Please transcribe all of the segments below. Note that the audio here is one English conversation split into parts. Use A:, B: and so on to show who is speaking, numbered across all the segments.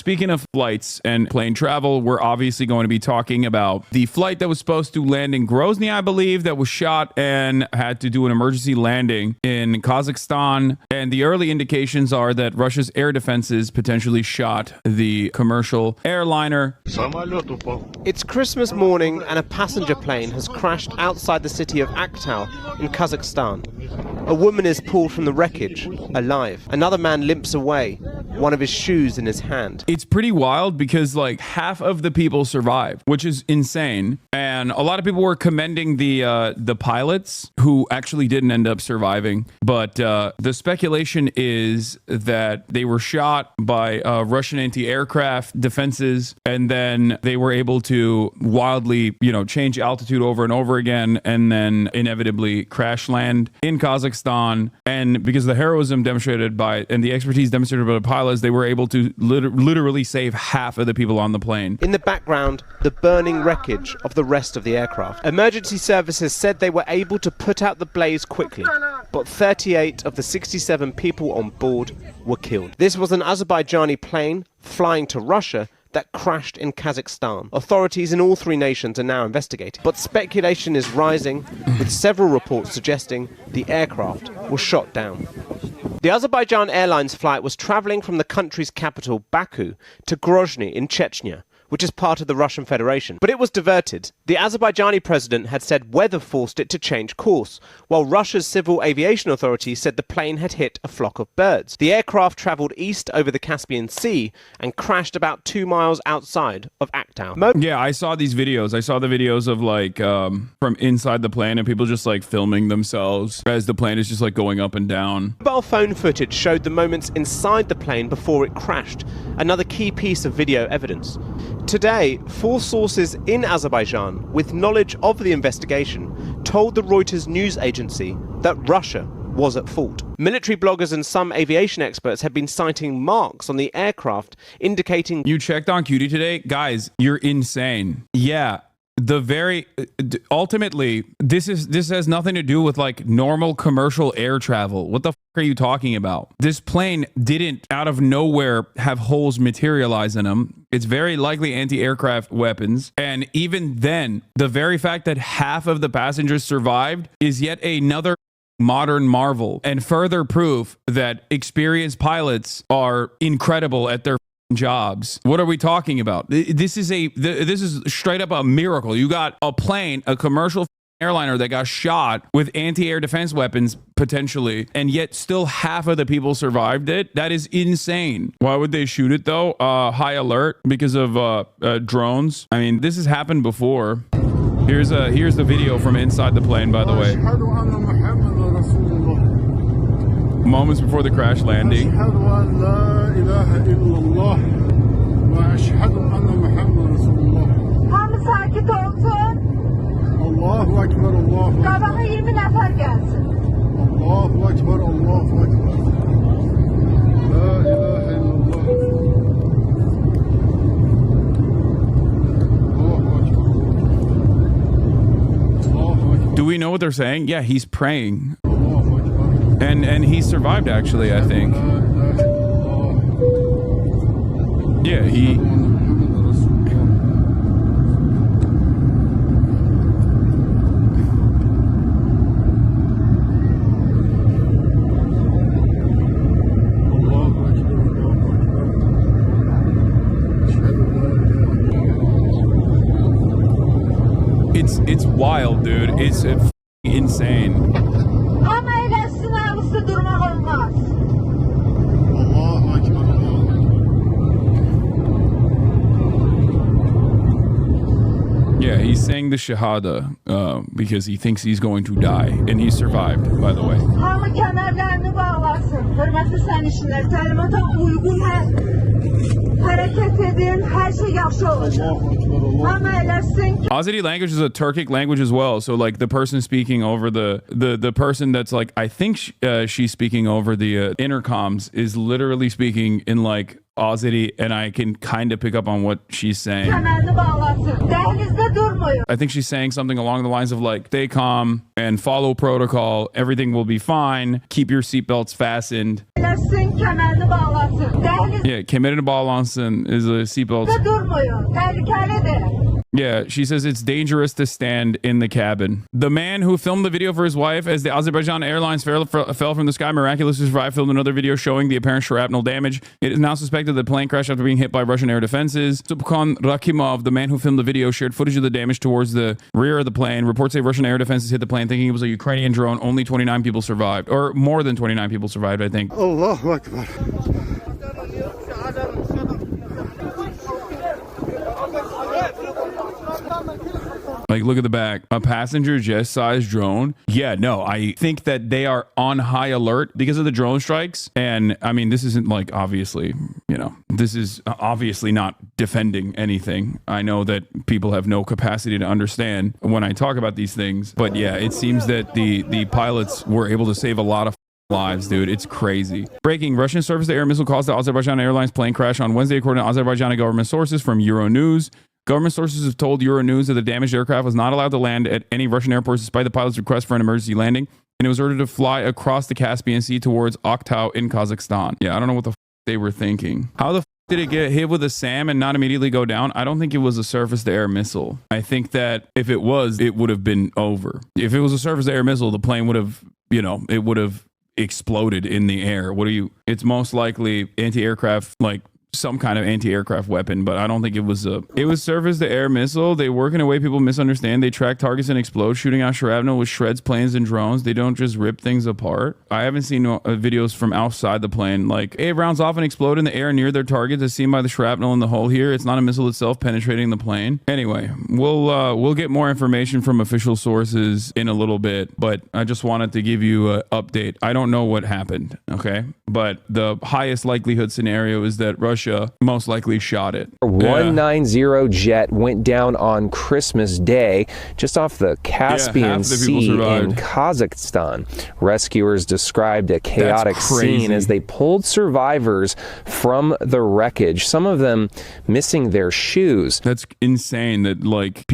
A: speaking of flights and plane travel, we're obviously going to be talking about the flight that was supposed to land in Grozny, I believe, that was shot and had to do an emergency landing in Kazakhstan. And the early indications are that Russia's air defenses potentially shot the commercial airliner.
B: It's Christmas morning and a passenger plane has crashed outside the city of Aktau in Kazakhstan. A woman is pulled from the wreckage, alive. Another man limps away, one of his shoes in his hand.
A: It's pretty wild because like half of the people survived, which is insane. And a lot of people were commending the pilots who actually didn't end up surviving. But the speculation is that they were shot by Russian anti-aircraft defenses, and then they were able to wildly, change altitude over and over again, and then inevitably crash land in Kazakhstan. And because of the heroism demonstrated by and the expertise demonstrated by the pilots, they were able to literally save half of the people on the plane.
B: In the background, the burning wreckage of the rest of the aircraft. Emergency services said they were able to put out the blaze quickly, but 38 of the 67 people on board were killed. This was an Azerbaijani plane flying to Russia that crashed in Kazakhstan. Authorities in all three nations are now investigating, but speculation is rising, with several reports suggesting the aircraft was shot down. The Azerbaijan Airlines flight was traveling from the country's capital, Baku, to Grozny in Chechnya, which is part of the Russian Federation. But it was diverted. The Azerbaijani president had said weather forced it to change course, while Russia's Civil Aviation Authority said the plane had hit a flock of birds. The aircraft travelled east over the Caspian Sea and crashed about 2 miles outside of Aktau.
A: Yeah, I saw these videos. I saw the videos of like from inside the plane and people just like filming themselves as the plane is just like going up and down.
B: Mobile phone footage showed the moments inside the plane before it crashed, another key piece of video evidence. Today, 4 sources in Azerbaijan with knowledge of the investigation told the Reuters news agency that Russia was at fault. Military bloggers and some aviation experts have been citing marks on the aircraft indicating...
A: You checked on Cutie today? Guys, you're insane. Yeah. Ultimately, this has nothing to do with like normal commercial air travel. What the fuck are you talking about? This plane didn't out of nowhere have holes materialize in them. It's very likely anti-aircraft weapons. And even then, the very fact that half of the passengers survived is yet another modern marvel and further proof that experienced pilots are incredible at their jobs. What are we talking about? This is straight up a miracle. You got a plane, a commercial airliner that got shot with anti-air defense weapons potentially, and yet still half of the people survived it. That is insane. Why would they shoot it though? High alert because of drones. I mean, this has happened before. Here's the video from inside the plane, by the way. Moments before the crash landing.
C: Allahu Ekber, Allahu Ekber. Qabağa 20 nəfər gəlsin. Allahu Ekber, Allahu Ekber. La ilahe illallah. Allahu Ekber.
A: Do we know what they're saying? Yeah, he's praying. And he survived actually, I think. Yeah, he... It's wild, dude. It's insane. Yeah, he's saying the Shahada because he thinks he's going to die, and he survived, by the way. Azeri language is a Turkic language as well, so like the person speaking over the person that's like, I think she's speaking over the intercoms is literally speaking in like Azeri, and I can kind of pick up on what she's saying. I think she's saying something along the lines of like, stay calm and follow protocol, everything will be fine, keep your seatbelts fastened. Yeah, kemerini bağlansın is a seatbelt. Yeah, she says it's dangerous to stand in the cabin. The man who filmed the video for his wife as the Azerbaijan Airlines fell from the sky miraculously survived filmed another video showing the apparent shrapnel damage. It is now suspected the plane crashed after being hit by Russian air defenses. Subkhan Rakimov, the man who filmed the video, shared footage of the damage towards the rear of the plane. Reports say Russian air defenses hit the plane thinking it was a Ukrainian drone. Only 29 people survived, or more than 29 people survived, I think.
C: Allahu Akbar.
A: Like, look at the back. A passenger jet-sized drone. Yeah, no, I think that they are on high alert because of the drone strikes. And I mean, this isn't like, obviously, you know, this is obviously not defending anything. I know that people have no capacity to understand when I talk about these things. But yeah, it seems that the pilots were able to save a lot of lives, dude. It's crazy. Breaking: Russian surface-to-air missile caused the Azerbaijan Airlines plane crash on Wednesday, according to Azerbaijani government sources from Euronews. Government sources have told Euronews that the damaged aircraft was not allowed to land at any Russian airports despite the pilot's request for an emergency landing, and it was ordered to fly across the Caspian Sea towards Aktau in Kazakhstan. Yeah, I don't know what the they were thinking. How the did it get hit with a SAM and not immediately go down? I don't think it was a surface-to-air missile. I think that if it was, it would have been over. If it was a surface-to-air missile, the plane would have, you know, it would have exploded in the air. It's most likely anti-aircraft, like some kind of anti-aircraft weapon, but I don't think it was surface-to-air missile. They work in a way people misunderstand. They track targets and explode, shooting out shrapnel which shreds planes and drones. They don't just rip things apart. I haven't seen videos from outside the plane like, hey, rounds often explode in the air near their targets as seen by the shrapnel in the hole here. It's not a missile itself penetrating the plane. Anyway, we'll get more information from official sources in a little bit, but I just wanted to give you an update. I don't know what happened, okay? But the highest likelihood scenario is that Russia most likely shot it.
D: 190 jet went down on Christmas Day just off the Caspian Sea in Kazakhstan. Rescuers described a chaotic scene as they pulled survivors from the wreckage, some of them missing their shoes.
A: That's insane that like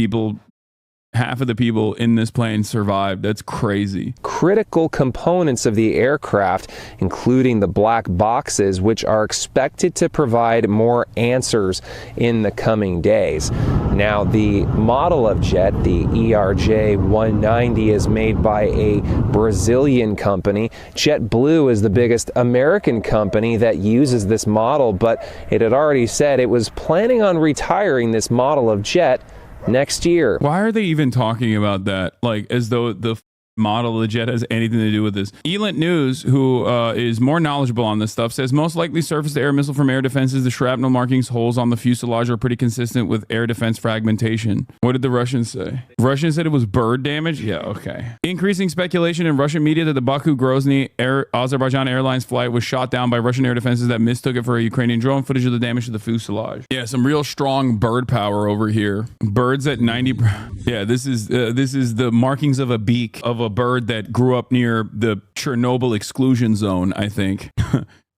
A: half of the people in this plane survived. That's crazy.
D: Critical components of the aircraft, including the black boxes, which are expected to provide more answers in the coming days. Now, the model of jet, the ERJ-190, is made by a Brazilian company. JetBlue is the biggest American company that uses this model, but it had already said it was planning on retiring this model of jet next year.
A: Why are they even talking about that? Like, as though the model of the jet has anything to do with this. Elent News, who is more knowledgeable on this stuff, says most likely surface-to-air missile from air defenses. The shrapnel markings holes on the fuselage are pretty consistent with air defense fragmentation. What did the Russians say? Russians said it was bird damage? Yeah, okay. Increasing speculation in Russian media that the Baku-Grozny Azerbaijan Airlines flight was shot down by Russian air defenses that mistook it for a Ukrainian drone. Footage of the damage to the fuselage. Yeah, some real strong bird power over here. Birds at 90. Yeah, this is the markings of a beak of a bird that grew up near the Chernobyl exclusion zone, I think,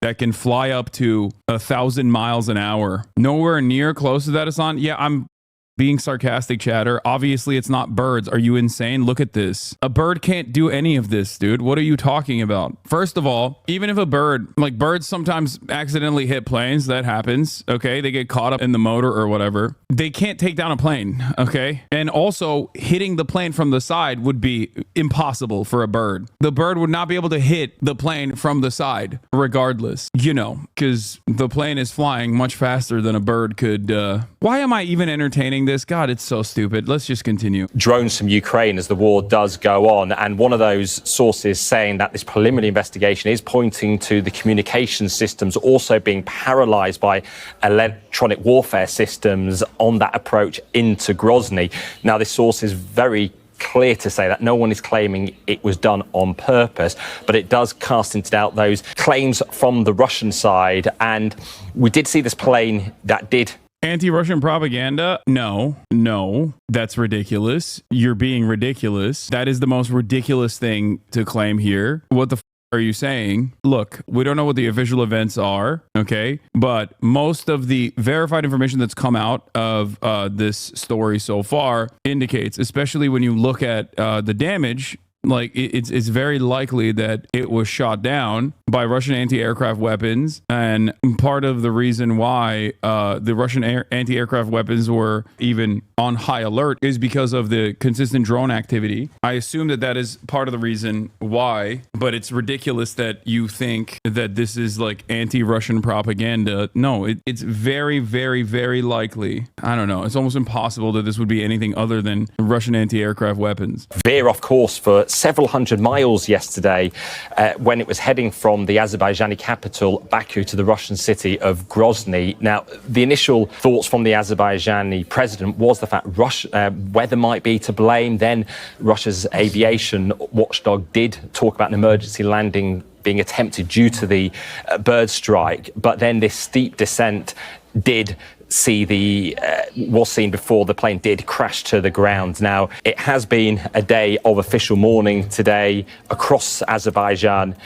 A: that can fly up to 1,000 miles an hour. Nowhere near close to that, Hasan. Yeah, I'm being sarcastic, chatter. Obviously, it's not birds. Are you insane? Look at this. A bird can't do any of this, dude. What are you talking about? First of all, even if a bird, like birds sometimes accidentally hit planes, that happens, okay? They get caught up in the motor or whatever. They can't take down a plane, okay? And also, hitting the plane from the side would be impossible for a bird. The bird would not be able to hit the plane from the side, regardless, you know, because the plane is flying much faster than a bird could. Why am I even entertaining this? God, it's so stupid. Let's just continue.
E: Drones from Ukraine as the war does go on, and one of those sources saying that this preliminary investigation is pointing to the communication systems also being paralyzed by electronic warfare systems on that approach into Grozny. Now, this source is very clear to say that no one is claiming it was done on purpose, but it does cast into doubt those claims from the Russian side. And we did see this plane that did
A: anti-Russian propaganda? No, that's ridiculous. You're being ridiculous. That is the most ridiculous thing to claim here. What the are you saying? Look, we don't know what the official events are, okay? But most of the verified information that's come out of this story so far indicates, especially when you look at the damage, like it's very likely that it was shot down by Russian anti-aircraft weapons, and part of the reason why the Russian anti-aircraft weapons were even on high alert is because of the consistent drone activity. I assume that that is part of the reason why, but it's ridiculous that you think that this is like anti-Russian propaganda. No, it's very, very, very likely. I don't know. It's almost impossible that this would be anything other than Russian anti-aircraft weapons.
E: Veer off course for several hundred miles yesterday when it was heading from the Azerbaijani capital, Baku, to the Russian city of Grozny. Now, the initial thoughts from the Azerbaijani president was the fact weather might be to blame. Then Russia's aviation watchdog did talk about an emergency landing being attempted due to the bird strike, but then this steep descent was seen before the plane did crash to the ground. Now, it has been a day of official mourning today across Azerbaijan.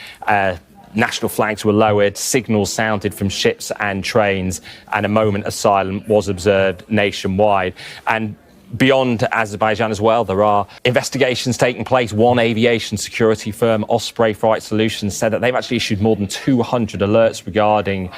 E: National flags were lowered, signals sounded from ships and trains, and a moment of silence was observed nationwide. And beyond Azerbaijan as well, there are investigations taking place. One aviation security firm, Osprey Flight Solutions, said that they've actually issued more than 200 alerts regarding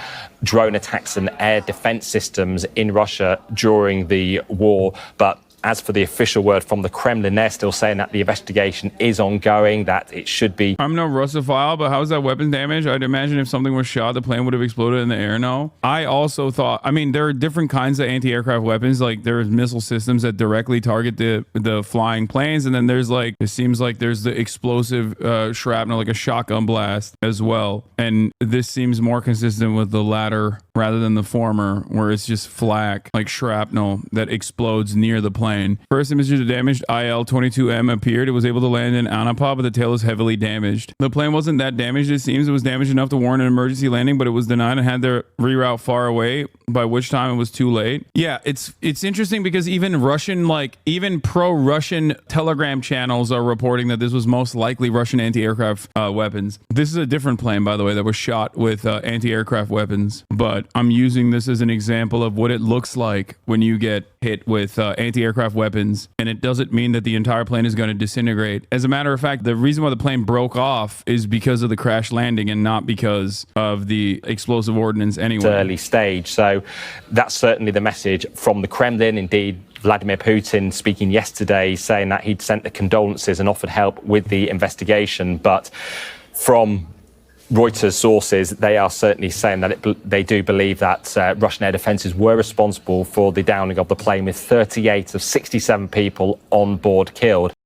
E: drone attacks and air defense systems in Russia during the war. But as for the official word from the Kremlin, they're still saying that the investigation is ongoing, that it should be.
A: I'm no Russophile, but how is that weapon damage? I'd imagine if something was shot, the plane would have exploded in the air. No. I also thought, I mean, there are different kinds of anti-aircraft weapons. Like there's missile systems that directly target the flying planes. And then there's like, it seems like there's the explosive shrapnel, like a shotgun blast as well. And this seems more consistent with the latter rather than the former, where it's just flak, like shrapnel that explodes near the plane. First image of the damaged IL-22M appeared. It was able to land in Anapa, but the tail is heavily damaged. The plane wasn't that damaged, it seems. It was damaged enough to warrant an emergency landing, but it was denied and had to reroute far away, by which time it was too late. Yeah, it's interesting because even pro-Russian Telegram channels are reporting that this was most likely Russian anti-aircraft weapons. This is a different plane, by the way, that was shot with anti-aircraft weapons, but I'm using this as an example of what it looks like when you get hit with anti-aircraft weapons, and it doesn't mean that the entire plane is going to disintegrate. As a matter of fact, the reason why the plane broke off is because of the crash landing and not because of the explosive ordnance anyway.
E: Early stage. So that's certainly the message from the Kremlin. Indeed, Vladimir Putin speaking yesterday saying that he'd sent the condolences and offered help with the investigation, but from Reuters sources, they are certainly saying that they do believe that Russian air defences were responsible for the downing of the plane, with 38 of 67 people on board killed.